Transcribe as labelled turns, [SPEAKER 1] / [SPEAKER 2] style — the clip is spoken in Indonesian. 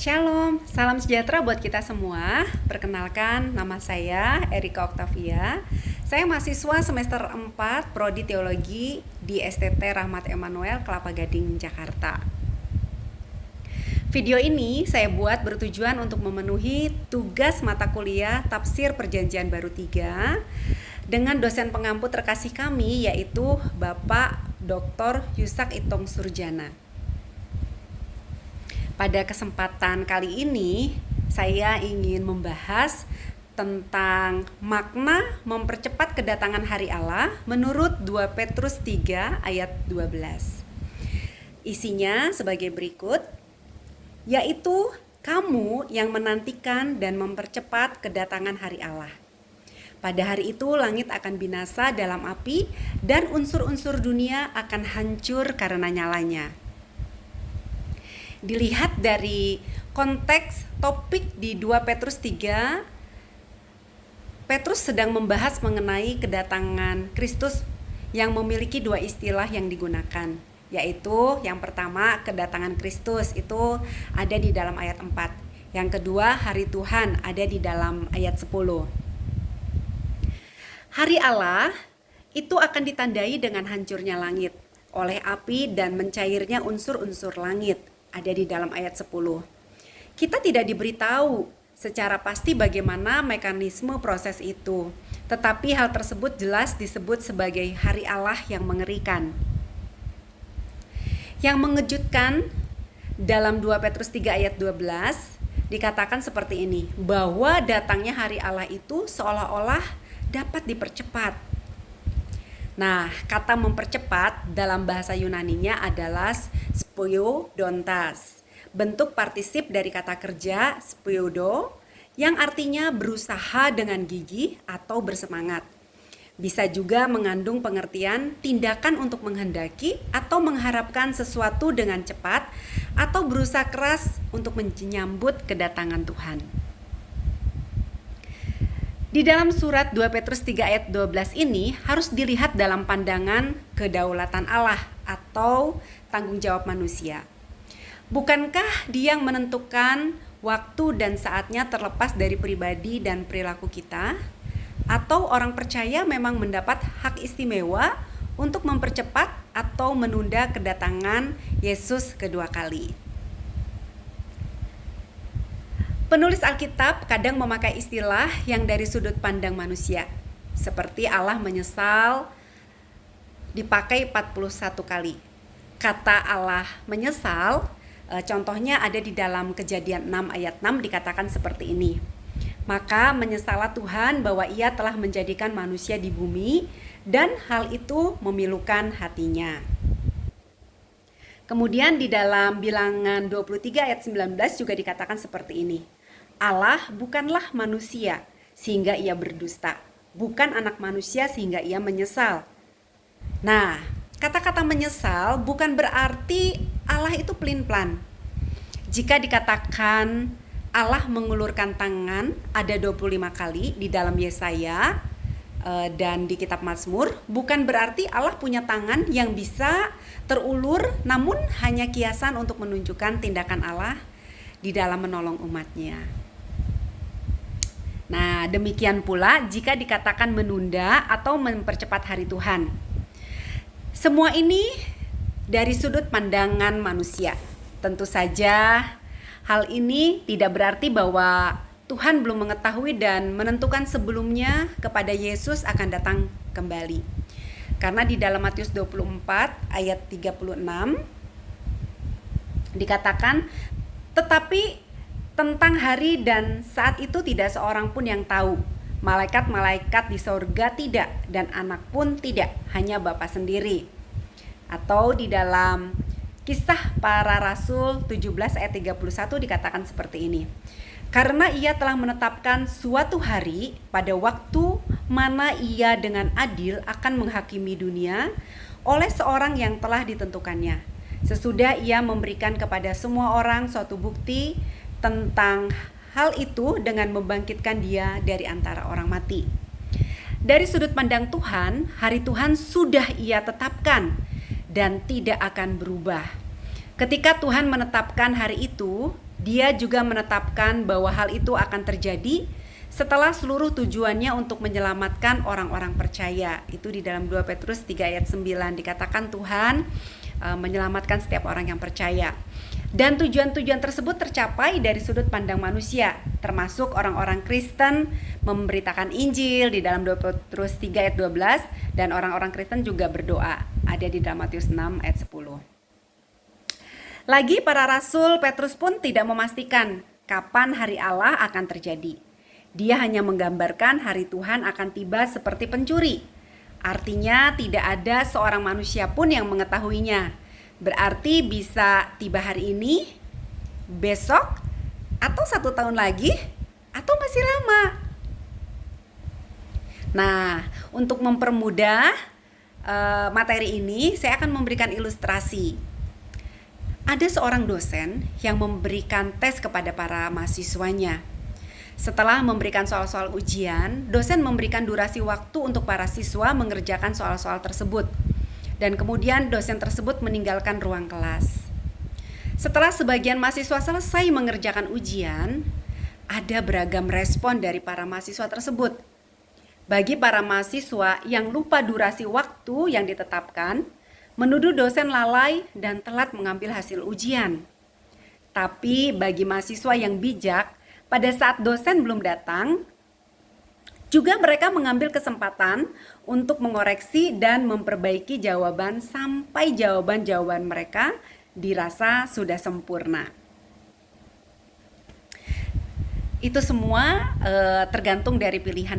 [SPEAKER 1] Shalom, salam sejahtera buat kita semua. Perkenalkan, nama saya Erika Oktavia. Saya mahasiswa semester 4 Prodi Teologi di STT Rahmat Emanuel, Kelapa Gading, Jakarta. Video ini saya buat bertujuan untuk memenuhi tugas mata kuliah Tafsir Perjanjian Baru 3 dengan dosen pengampu terkasih kami, yaitu Bapak Dr. Yusak Itong Surjana. Pada kesempatan kali ini, saya ingin membahas tentang makna mempercepat kedatangan hari Allah menurut 2 Petrus 3 ayat 12. Isinya sebagai berikut, yaitu kamu yang menantikan dan mempercepat kedatangan hari Allah. Pada hari itu langit akan binasa dalam api dan unsur-unsur dunia akan hancur karena nyalanya. Dilihat dari konteks topik di 2 Petrus 3, Petrus sedang membahas mengenai kedatangan Kristus yang memiliki dua istilah yang digunakan, yaitu yang pertama kedatangan Kristus itu ada di dalam ayat 4. Yang kedua hari Tuhan ada di dalam ayat 10. Hari Allah itu akan ditandai dengan hancurnya langit oleh api dan mencairnya unsur-unsur langit. Ada di dalam ayat 10. Kita tidak diberitahu secara pasti bagaimana mekanisme proses itu, tetapi hal tersebut jelas disebut sebagai hari Allah yang mengerikan. Yang mengejutkan dalam 2 Petrus 3 ayat 12 dikatakan seperti ini, bahwa datangnya hari Allah itu seolah-olah dapat dipercepat. Nah, kata mempercepat dalam bahasa Yunaninya adalah spoiodontas. Bentuk partisip dari kata kerja spoiodo yang artinya berusaha dengan gigih atau bersemangat. Bisa juga mengandung pengertian tindakan untuk menghendaki atau mengharapkan sesuatu dengan cepat atau berusaha keras untuk menyambut kedatangan Tuhan. Di dalam surat 2 Petrus 3 ayat 12 ini harus dilihat dalam pandangan kedaulatan Allah atau tanggung jawab manusia. Bukankah Dia yang menentukan waktu dan saatnya terlepas dari pribadi dan perilaku kita? Atau orang percaya memang mendapat hak istimewa untuk mempercepat atau menunda kedatangan Yesus kedua kali? Penulis Alkitab kadang memakai istilah yang dari sudut pandang manusia. Seperti Allah menyesal dipakai 41 kali. Kata Allah menyesal, contohnya ada di dalam Kejadian 6 ayat 6 dikatakan seperti ini. Maka menyesallah Tuhan bahwa Ia telah menjadikan manusia di bumi dan hal itu memilukan hatinya. Kemudian di dalam Bilangan 23 ayat 19 juga dikatakan seperti ini. Allah bukanlah manusia sehingga Ia berdusta, bukan anak manusia sehingga Ia menyesal. Nah, kata-kata menyesal bukan berarti Allah itu pelin-pelan. Jika dikatakan Allah mengulurkan tangan ada 25 kali di dalam Yesaya dan di kitab Mazmur, bukan berarti Allah punya tangan yang bisa terulur, namun hanya kiasan untuk menunjukkan tindakan Allah di dalam menolong umatnya. Nah, demikian pula jika dikatakan menunda atau mempercepat hari Tuhan. Semua ini dari sudut pandangan manusia. Tentu saja hal ini tidak berarti bahwa Tuhan belum mengetahui dan menentukan sebelumnya kepada Yesus akan datang kembali. Karena di dalam Matius 24 ayat 36 dikatakan, tetapi tentang hari dan saat itu tidak seorang pun yang tahu. Malaikat-malaikat di sorga tidak, dan anak pun tidak, hanya Bapa sendiri. Atau di dalam Kisah Para Rasul 17 ayat 31 dikatakan seperti ini. Karena Ia telah menetapkan suatu hari pada waktu mana Ia dengan adil akan menghakimi dunia oleh seorang yang telah ditentukannya. Sesudah Ia memberikan kepada semua orang suatu bukti tentang hal itu dengan membangkitkan Dia dari antara orang mati. Dari sudut pandang Tuhan, hari Tuhan sudah Ia tetapkan dan tidak akan berubah. Ketika Tuhan menetapkan hari itu, Dia juga menetapkan bahwa hal itu akan terjadi setelah seluruh tujuannya untuk menyelamatkan orang-orang percaya. Itu di dalam 2 Petrus 3 ayat 9 dikatakan Tuhan menyelamatkan setiap orang yang percaya. Dan tujuan-tujuan tersebut tercapai dari sudut pandang manusia, termasuk orang-orang Kristen memberitakan Injil di dalam 2 Petrus 3 ayat 12, dan orang-orang Kristen juga berdoa, ada di dalam Matius 6 ayat 10. Lagi para rasul Petrus pun tidak memastikan kapan hari Allah akan terjadi. Dia hanya menggambarkan hari Tuhan akan tiba seperti pencuri. Artinya tidak ada seorang manusia pun yang mengetahuinya. Berarti bisa tiba hari ini, besok, atau 1 tahun lagi, atau masih lama. Nah, untuk mempermudah materi ini, saya akan memberikan ilustrasi. Ada seorang dosen yang memberikan tes kepada para mahasiswanya. Setelah memberikan soal-soal ujian, dosen memberikan durasi waktu untuk para siswa mengerjakan soal-soal tersebut. Dan kemudian dosen tersebut meninggalkan ruang kelas. Setelah sebagian mahasiswa selesai mengerjakan ujian, ada beragam respon dari para mahasiswa tersebut. Bagi para mahasiswa yang lupa durasi waktu yang ditetapkan, menuduh dosen lalai dan telat mengambil hasil ujian. Tapi bagi mahasiswa yang bijak, pada saat dosen belum datang, juga mereka mengambil kesempatan untuk mengoreksi dan memperbaiki jawaban sampai jawaban-jawaban mereka dirasa sudah sempurna. Itu semua tergantung dari pilihan